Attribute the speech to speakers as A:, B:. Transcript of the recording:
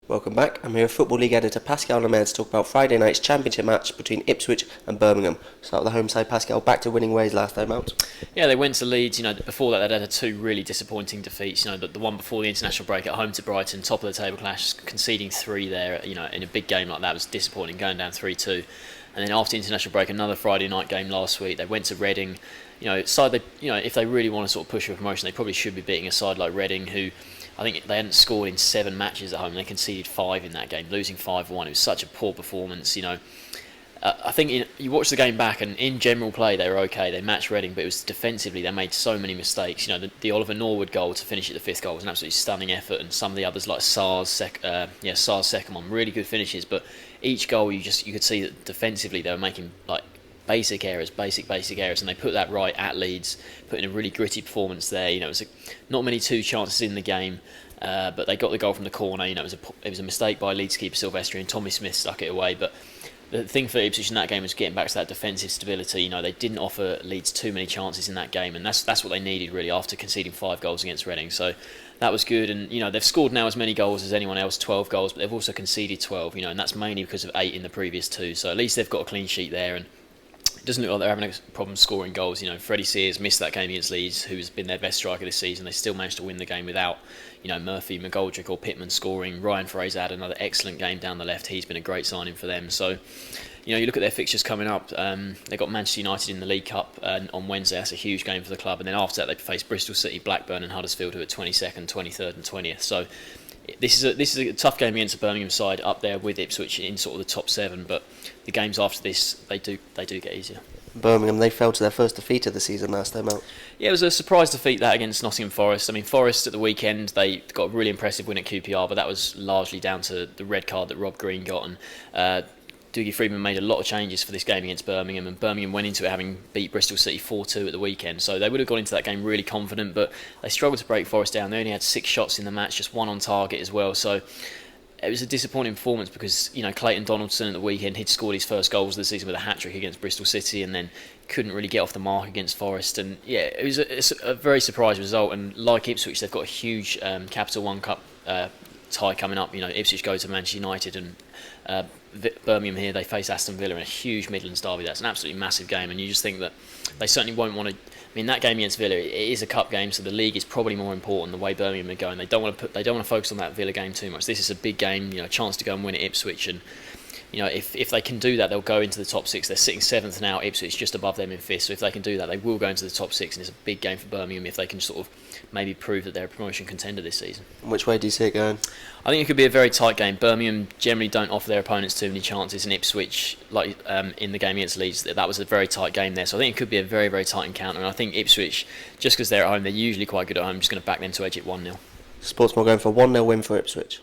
A: Welcome back. I'm here with Football League editor Pascal Lemaire to talk about Friday night's championship match between Ipswich and Birmingham. Start with the home side, Pascal, back to winning ways last time out.
B: Yeah, they went to Leeds. Before that they'd had two really disappointing defeats. The one before the international break at home to Brighton, top of the table clash, conceding three there. In a big game like that was disappointing, going down 3-2. And then after the international break, another Friday night game last week. They went to Reading. If they really want to sort of push for promotion, they probably should be beating a side like Reading, who I think they hadn't scored in 7 matches at home. They conceded 5 in that game, losing 5-1. It was such a poor performance. I think you watch the game back, and in general play they were okay. They matched Reading, but it was defensively they made so many mistakes. The Oliver Norwood goal to finish at the 5th goal was an absolutely stunning effort, and some of the others like Sarr's second one, really good finishes. But each goal you could see that defensively they were making like basic errors, and they put that right at Leeds, put in a really gritty performance there. It was not many 2 chances in the game, but they got the goal from the corner. It was a mistake by Leeds keeper Silvestri, and Tommy Smith stuck it away. But the thing for Ipswich in that game was getting back to that defensive stability. They didn't offer Leeds too many chances in that game, and that's what they needed really after conceding 5 goals against Reading. So that was good, and they've scored now as many goals as anyone else, 12 goals, but they've also conceded 12. And that's mainly because of 8 in the previous 2. So at least they've got a clean sheet there, and it doesn't look like they're having a problem scoring goals. Freddie Sears missed that game against Leeds, who's been their best striker this season. They still managed to win the game without, Murphy, McGoldrick or Pittman scoring. Ryan Fraser had another excellent game down the left. He's been a great signing for them. So, you look at their fixtures coming up. They've got Manchester United in the League Cup on Wednesday. That's a huge game for the club. And then after that, they face Bristol City, Blackburn and Huddersfield, who are 22nd, 23rd and 20th. So this is a tough game against the Birmingham side, up there with Ipswich in sort of the top 7. But the games after this, they do get easier.
A: Birmingham, they fell to their first defeat of the season last time out.
B: Yeah, it was a surprise defeat that against Nottingham Forest. Forest at the weekend, they got a really impressive win at QPR, but that was largely down to the red card that Rob Green got. And Dougie Freedman made a lot of changes for this game against Birmingham, and Birmingham went into it having beat Bristol City 4-2 at the weekend. So they would have gone into that game really confident, but they struggled to break Forest down. They only had 6 shots in the match, just 1 on target as well. So it was a disappointing performance because Clayton Donaldson at the weekend he'd scored his first goals of the season with a hat-trick against Bristol City, and then couldn't really get off the mark against Forest. And yeah, it's a very surprise result. And like Ipswich, they've got a huge Capital One Cup tie coming up. Ipswich go to Manchester United, and Birmingham here they face Aston Villa in a huge Midlands derby. That's an absolutely massive game, and you just think that they certainly won't want to. That game against Villa, it is a cup game, so the league is probably more important. The way Birmingham are going, they don't want to focus on that Villa game too much. This is a big game, a chance to go and win at Ipswich, and if they can do that, they'll go into the top 6. They're sitting 7th now. Ipswich just above them in 5th. So if they can do that, they will go into the top 6, and it's a big game for Birmingham if they can sort of maybe prove that they're a promotion contender this season.
A: And which way do you see it going?
B: I think it could be a very tight game. Birmingham generally don't offer their opponents too many chances, and Ipswich, like in the game against Leeds, that was a very tight game there. So I think it could be a very, very tight encounter. And I think Ipswich, just because they're at home, they're usually quite good at home. I'm just going to back them to edge it 1-0.
A: Sportsman going for a 1-0 win for Ipswich.